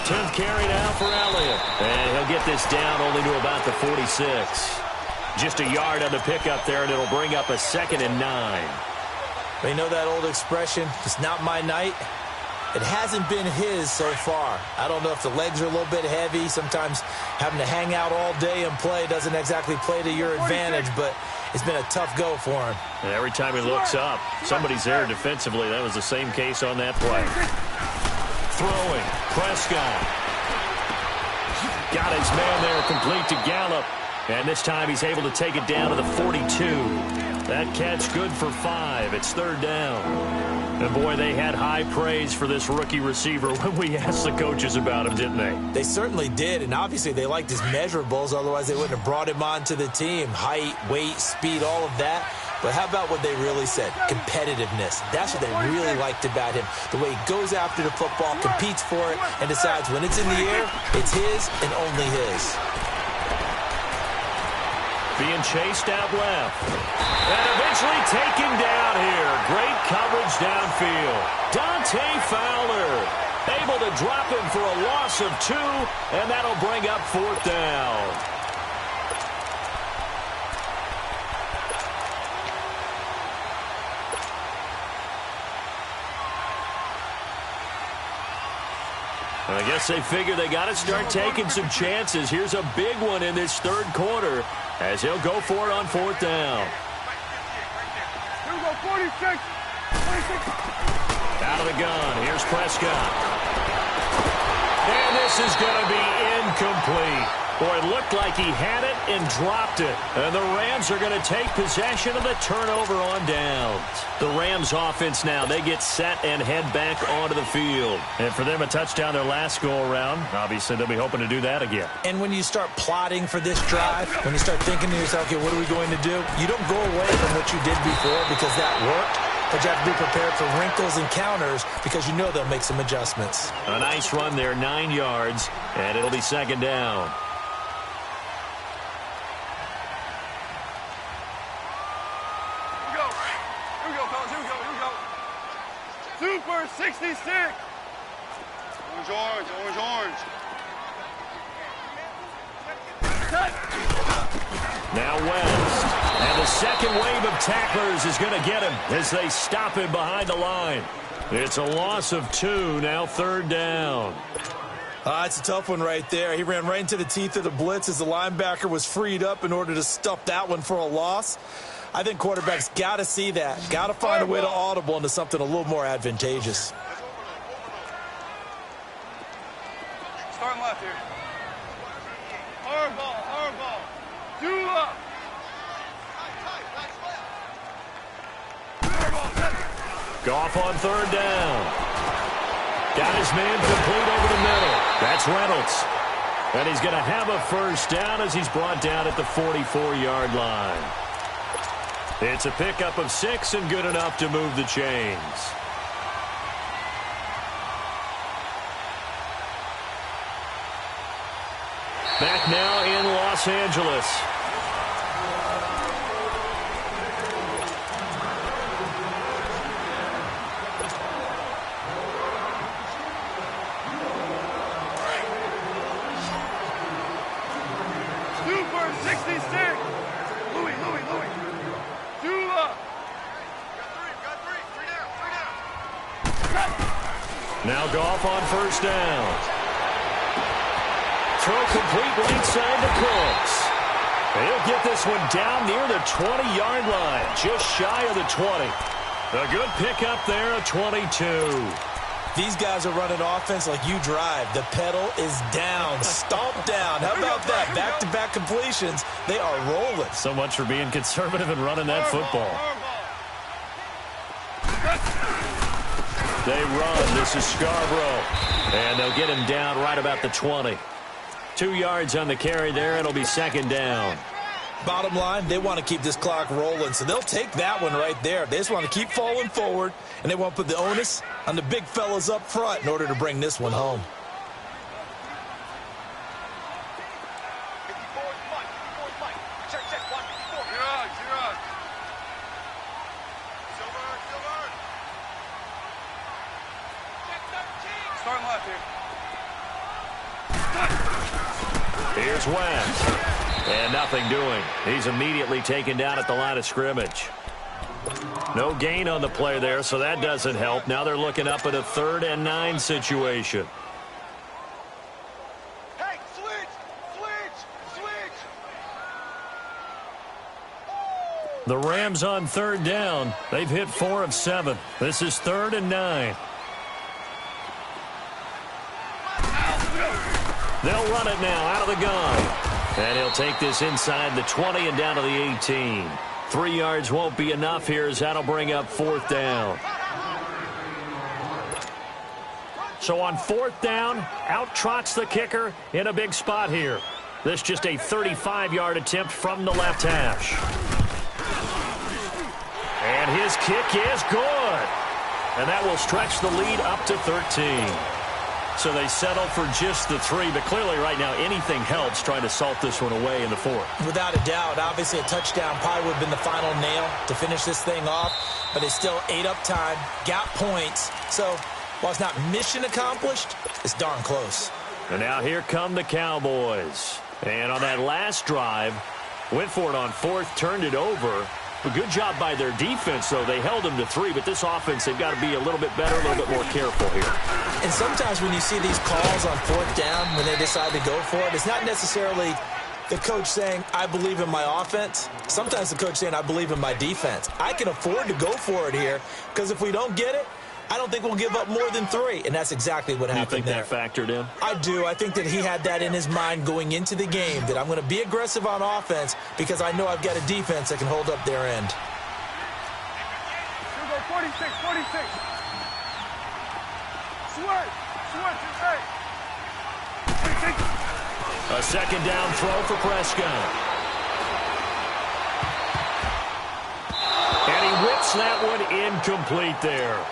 S4: 10th carry now for Elliott. And he'll get this down only to about the 46. Just a yard on the pickup there, and it'll bring up a 2nd and 9.
S6: They know that old expression, it's not my night. It hasn't been his so far. I don't know if the legs are a little bit heavy. Sometimes having to hang out all day and play doesn't exactly play to your advantage, but it's been a tough go for him.
S4: And every time he looks up, somebody's there defensively. That was the same case on that play. Throwing, Prescott. Got his man there, complete to Gallup. And this time he's able to take it down to the 42. That catch good for 5. It's third down. And boy, they had high praise for this rookie receiver when we asked the coaches about him, didn't they?
S6: They certainly did, and obviously they liked his measurables, otherwise they wouldn't have brought him onto the team. Height, weight, speed, all of that. But how about what they really said? Competitiveness. That's what they really liked about him. The way he goes after the football, competes for it, and decides when it's in the air, it's his and only his.
S4: Being chased out left. And eventually taken down here. Great coverage downfield. Dante Fowler able to drop him for a loss of 2, and that'll bring up 4th down. I guess they figure they got to start taking some chances. Here's a big one in this third quarter as he'll go for it on 4th down.
S5: Here we go, 46.
S4: Out of the gun. Here's Prescott. And this is going to be incomplete. Boy, it looked like he had it and dropped it. And the Rams are going to take possession of the turnover on downs. The Rams offense now, they get set and head back onto the field. And for them, a touchdown their last go-around. Obviously, they'll be hoping to do that again.
S6: And when you start plotting for this drive, when you start thinking to yourself, okay, what are we going to do? You don't go away from what you did before because that worked. But you have to be prepared for wrinkles and counters because you know they'll make some adjustments.
S4: A nice run there, 9 yards, and it'll be 2nd down.
S5: Super 66. Orange.
S4: Now West. And the second wave of tacklers is going to get him as they stop him behind the line. It's a loss of 2, now 3rd down.
S6: It's a tough one right there. He ran right into the teeth of the blitz as the linebacker was freed up in order to stuff that one for a loss. I think quarterbacks got to see that. Got to find a way to audible into something a little more advantageous.
S5: Start left here. Hard ball, hard ball. Do up.
S4: Goff on 3rd down. Got his man complete over the middle. That's Reynolds. And he's going to have a 1st down as he's brought down at the 44-yard line. It's a pickup of 6 and good enough to move the chains. Back now in Los Angeles.
S5: Super 66. Louis. Dula. Got three down.
S4: Now Goff on 1st down. Throw complete right side to Cooks. He'll get this one down near the 20-yard line, just shy of the 20. A good pickup there, a 22.
S6: These guys are running offense like you drive. The pedal is down, stomped down. How about that? Back-to-back completions. They are rolling.
S4: So much for being conservative and running that football. They run. This is Scarborough. And they'll get him down right about the 20. 2 yards on the carry there. It'll be 2nd down.
S6: Bottom line, they want to keep this clock rolling, so they'll take that one right there. They just want to keep falling forward, and they want to put the onus on the big fellas up front in order to bring this one home.
S5: Start left here.
S4: Here's West. And nothing doing. He's immediately taken down at the line of scrimmage. No gain on the play there, so that doesn't help. Now they're looking up at a 3rd and 9 situation.
S5: Hey, switch!
S4: The Rams on 3rd down. They've hit 4 of 7. This is 3rd and 9. They'll run it now out of the gun. And he'll take this inside the 20 and down to the 18. 3 yards won't be enough here as that'll bring up 4th down. So on 4th down, out trots the kicker in a big spot here. This just a 35-yard attempt from the left hash. And his kick is good. And that will stretch the lead up to 13. So they settle for just the 3, but clearly right now anything helps trying to salt this one away in the 4th.
S6: Without a doubt, obviously a touchdown probably would have been the final nail to finish this thing off, but it's still ate up time, got points. So while it's not mission accomplished, it's darn close.
S4: And now here come the Cowboys. And on that last drive, went for it on 4th, turned it over. A good job by their defense, though. They held them to 3, but this offense, they've got to be a little bit better, a little bit more careful here.
S6: And sometimes when you see these calls on 4th down, when they decide to go for it, it's not necessarily the coach saying, I believe in my offense. Sometimes the coach saying, I believe in my defense. I can afford to go for it here, because if we don't get it, I don't think we'll give up more than 3, and that's exactly what happened there.
S4: You think that factored in?
S6: I do. I think that he had that in his mind going into the game, that I'm going to be aggressive on offense because I know I've got a defense that can hold up their end.
S5: Here we go, 46. Switch,
S4: A 2nd down throw for Prescott. And he whips that one incomplete there.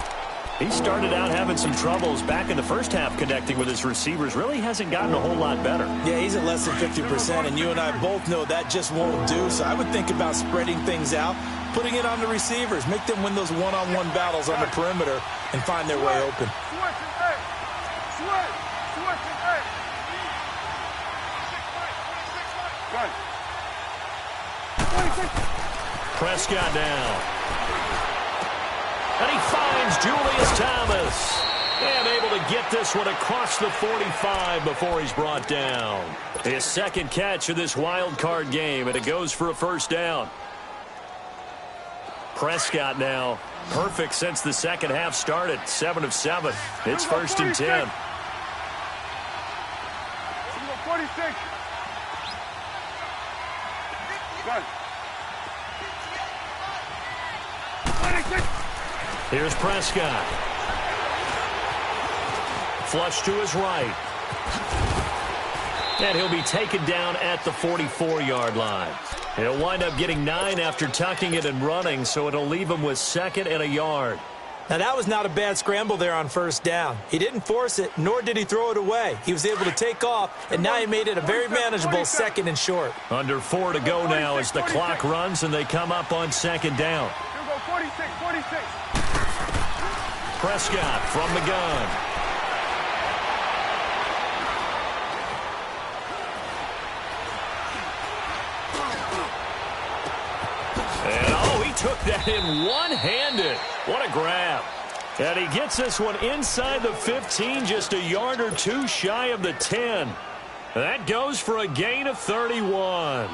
S4: He started out having some troubles back in the first half connecting with his receivers. Really hasn't gotten a whole lot better.
S6: Yeah, he's at less than 50%, and you and I both know that just won't do. So I would think about spreading things out, putting it on the receivers, make them win those one-on-one battles on the perimeter and find their way open.
S5: Switch.
S4: Prescott now. And he finds Julius Thomas. And able to get this one across the 45 before he's brought down. His second catch of this wild card game, and it goes for a first down. Prescott now, perfect since the second half started, 7 of 7. It's 1st and 10.
S5: 46. Good. 26.
S4: Here's Prescott. Flush to his right. And he'll be taken down at the 44-yard line. He'll wind up getting 9 after tucking it and running, so it'll leave him with 2nd and a yard.
S6: Now, that was not a bad scramble there on first down. He didn't force it, nor did he throw it away. He was able to take off, and now he made it a very manageable 2nd and short.
S4: Under 4 to go now as the clock runs, and they come up on 2nd down.
S5: Here go 46.
S4: Prescott from the gun. Took that in one-handed. What a grab. And he gets this one inside the 15, just a yard or two shy of the 10. That goes for a gain of 31.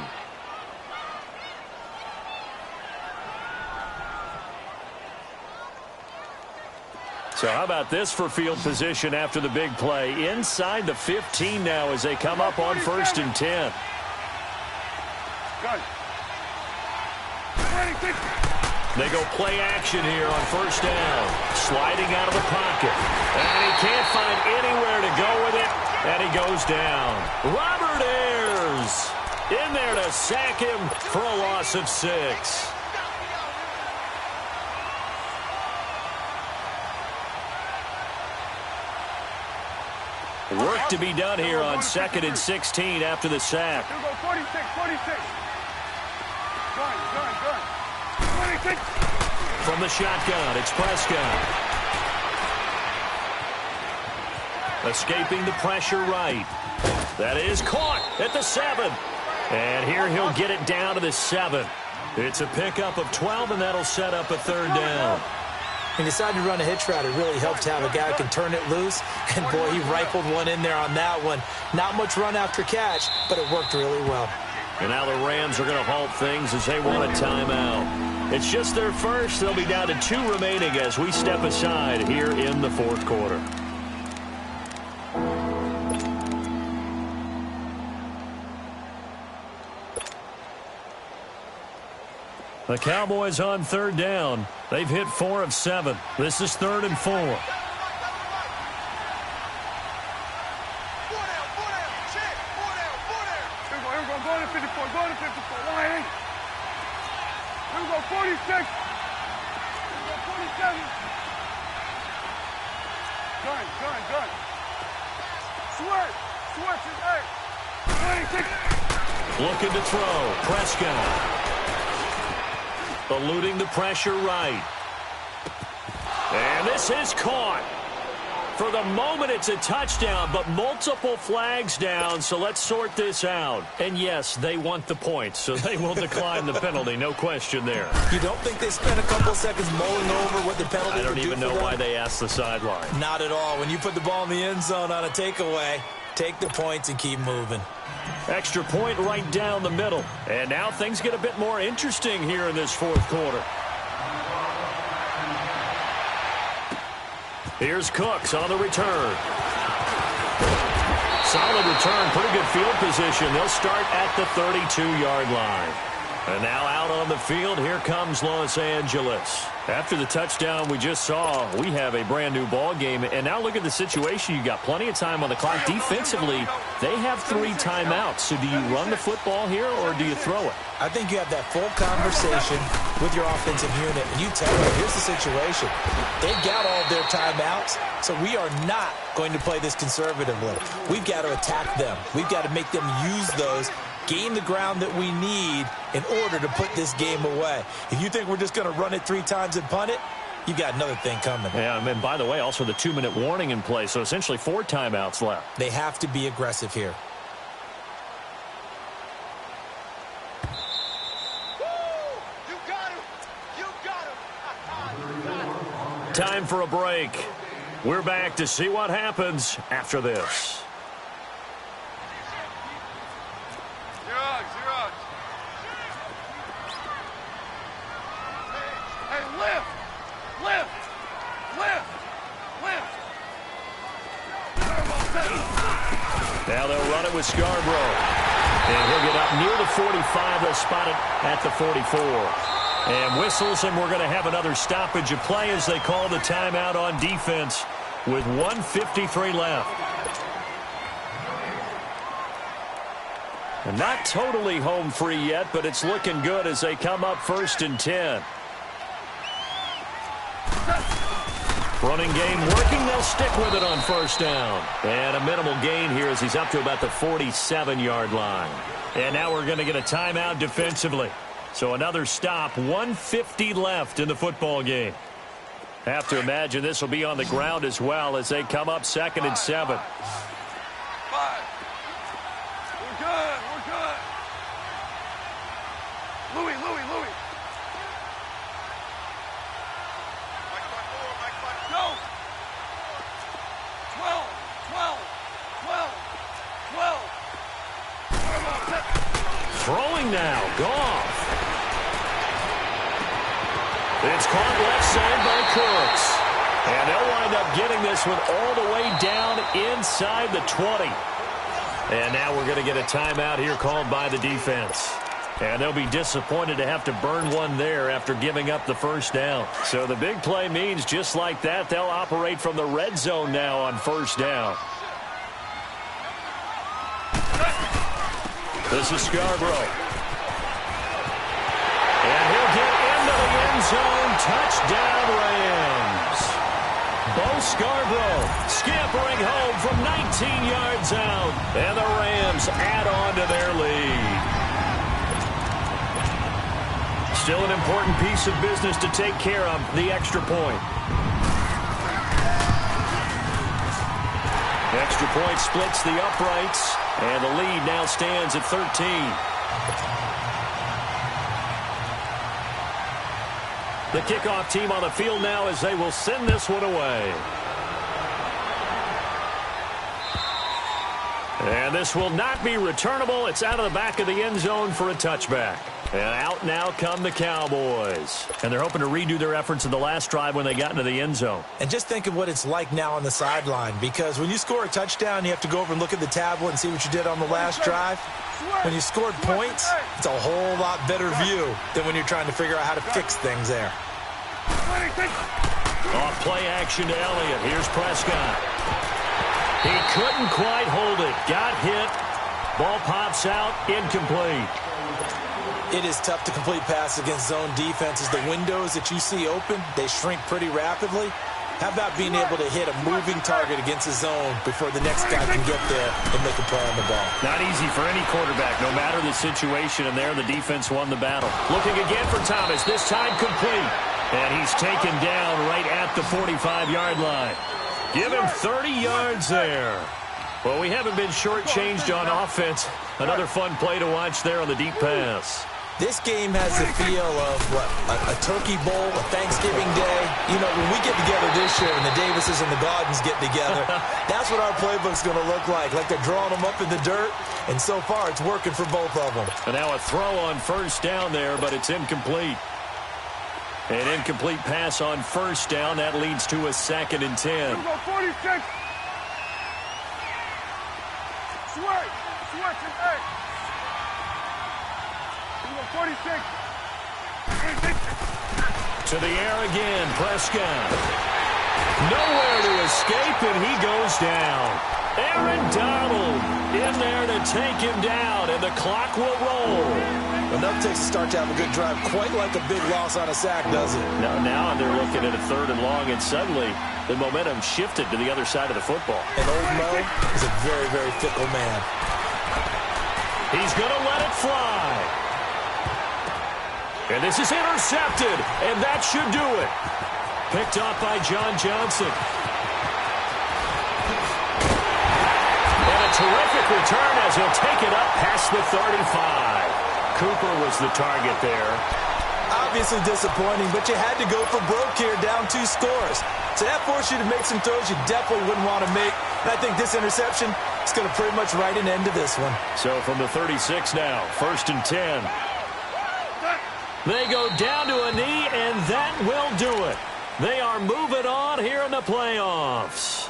S4: So how about this for field position after the big play? Inside the 15 now as they come up on 1st and 10.
S5: Good.
S4: They go play action here on 1st down. Sliding out of the pocket. And he can't find anywhere to go with it. And he goes down. Robert Ayers in there to sack him for a loss of 6. Work to be done here on 2nd and 16 after the sack.
S5: Here go 46. Good. 26.
S4: From the shotgun, it's Prescott. Escaping the pressure right. That is caught at the 7. And here he'll get it down to the 7. It's a pickup of 12, and that'll set up a 3rd down.
S6: He decided to run a hitch route. It really helped to have a guy who can turn it loose. And, boy, he rifled one in there on that one. Not much run after catch, but it worked really well.
S4: And now the Rams are going to halt things as they want a timeout. It's just their first. They'll be down to 2 remaining as we step aside here in the 4th quarter. The Cowboys on 3rd down. They've hit 4 of 7. This is 3rd and 4.
S5: Going to 54. Lying. Here we go, 46. Here we go, 47. Good. Switch is 8. 26.
S4: Looking to throw. Prescott. Eluding the pressure right. And this is caught. For the moment, it's a touchdown, but multiple flags down, so let's sort this out. And, yes, they want the points, so they will decline the penalty, no question there.
S6: You don't think they spent a couple seconds mulling over what the penalty would do?
S4: I don't even know why they asked the sideline.
S6: Not at all. When you put the ball in the end zone on a takeaway, take the points and keep moving.
S4: Extra point right down the middle. And now things get a bit more interesting here in this 4th quarter. Here's Cooks on the return. Solid return, pretty good field position. They'll start at the 32-yard line. And now out on the field, here comes Los Angeles. After the touchdown we just saw, we have a brand new ball game. And now look at the situation. You got plenty of time on the clock. Defensively, they have 3 timeouts. So do you run the football here or do you throw it?
S6: I think you have that full conversation with your offensive unit. And you tell them, here's the situation. They've got all of their timeouts, so we are not going to play this conservatively. We've got to attack them. We've got to make them use those, gain the ground that we need in order to put this game away. If you think we're just going to run it 3 times and punt it, you've got another thing coming.
S4: Yeah, and by the way, also the 2-minute warning in play, so essentially 4 timeouts left.
S6: They have to be aggressive here.
S5: You got
S4: Time for a break. We're back to see what happens after this.
S5: Hey, lift!
S4: Now they'll run it with Scarborough. And he'll get up near the 45. They'll spot it at the 44. And whistles, and we're going to have another stoppage of play as they call the timeout on defense with 1:53 left. And not totally home free yet, but it's looking good as they come up 1st and 10. Running game working. They'll stick with it on 1st down. And a minimal gain here as he's up to about the 47-yard line. And now we're going to get a timeout defensively. So another stop, 1:50 left in the football game. Have to imagine this will be on the ground as well as they come up 2nd and 7.
S5: 5. We're good. Louis. Go. 12.
S4: Throwing now, Goff. It's caught left side by Cooks. And they'll wind up getting this one all the way down inside the 20. And now we're going to get a timeout here called by the defense. And they'll be disappointed to have to burn one there after giving up the 1st down. So the big play means just like that, they'll operate from the red zone now on 1st down. This is Scarborough. And he'll get into the end zone. Touchdown, Rams. Bo Scarborough scampering home from 19 yards out. And the Rams add on to their lead. Still an important piece of business to take care of, the extra point. Extra point splits the uprights, and the lead now stands at 13. The kickoff team on the field now as they will send this one away. And this will not be returnable. It's out of the back of the end zone for a touchback. And out now come the Cowboys. And they're hoping to redo their efforts in the last drive when they got into the end zone.
S6: And just think of what it's like now on the sideline, because when you score a touchdown, you have to go over and look at the tablet and see what you did on the last drive. When you scored points, it's a whole lot better view than when you're trying to figure out how to fix things there.
S4: Off play action to Elliott. Here's Prescott. He couldn't quite hold it. Got hit. Ball pops out. Incomplete.
S6: It is tough to complete passes against zone defenses. The windows that you see open, they shrink pretty rapidly. How about being able to hit a moving target against a zone before the next guy can get there and make a play on the ball?
S4: Not easy for any quarterback, no matter the situation. And there, the defense won the battle. Looking again for Thomas. This time complete. And he's taken down right at the 45-yard line. Give him 30 yards there. Well, we haven't been shortchanged on offense. Another fun play to watch there on the deep pass.
S6: This game has the feel of, a turkey bowl, a Thanksgiving day. You know, when we get together this year and the Davises and the Gardens get together, that's what our playbook's going to look like they're drawing them up in the dirt, and so far it's working for both of them.
S4: And now a throw on 1st down there, but it's incomplete. An incomplete pass on 1st down. That leads to a 2nd and 10.
S5: 46. Switch and egg. 46.
S4: To the air again, Prescott. Nowhere to escape, and he goes down. Aaron Donald in there to take him down, and the clock will roll.
S6: Enough takes to start to have a good drive, quite like a big loss on a sack, does it?
S4: Now they're looking at a 3rd and long, and suddenly the momentum shifted to the other side of the football.
S6: And old Mo is a very, very fickle man.
S4: He's going to let it fly. And this is intercepted, and that should do it. Picked off by John Johnson. And a terrific return as he'll take it up past the 35. Cooper was the target there.
S6: Out obviously disappointing, but you had to go for broke here, down 2 scores. So that forced you to make some throws you definitely wouldn't want to make. And I think this interception is going to pretty much write an end to this one.
S4: So from the 36 now, 1st and 10. They go down to a knee, and that will do it. They are moving on here in the playoffs.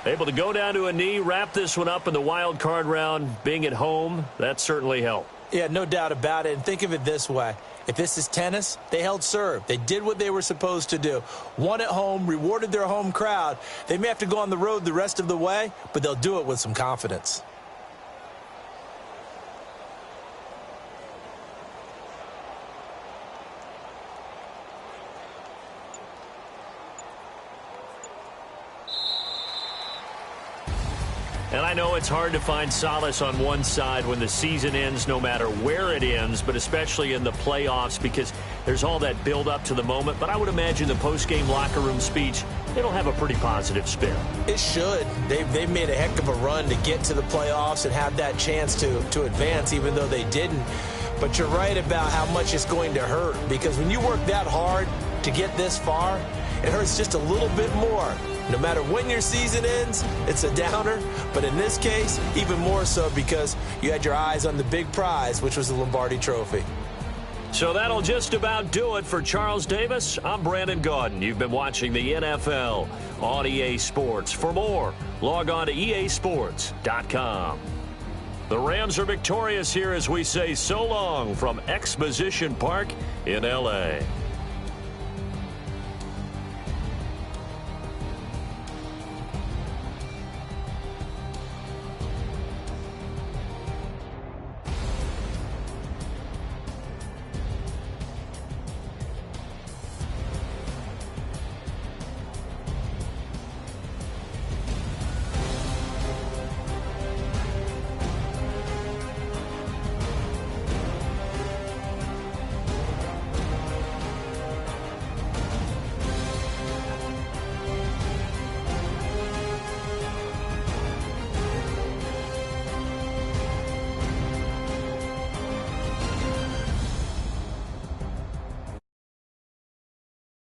S4: Able to go down to a knee, wrap this one up in the wild card round. Being at home, that certainly helped.
S6: Yeah, no doubt about it. And think of it this way. If this is tennis, they held serve. They did what they were supposed to do. Won at home, rewarded their home crowd. They may have to go on the road the rest of the way, but they'll do it with some confidence.
S4: And I know it's hard to find solace on one side when the season ends, no matter where it ends, but especially in the playoffs because there's all that build up to the moment. But I would imagine the post-game locker room speech, it'll have a pretty positive spin.
S6: It should. They've made a heck of a run to get to the playoffs and have that chance to advance, even though they didn't. But you're right about how much it's going to hurt because when you work that hard to get this far, it hurts just a little bit more. No matter when your season ends, it's a downer. But in this case, even more so because you had your eyes on the big prize, which was the Lombardi Trophy.
S4: So that'll just about do it for Charles Davis. I'm Brandon Gaudin. You've been watching the NFL on EA Sports. For more, log on to easports.com. The Rams are victorious here as we say so long from Exposition Park in L.A.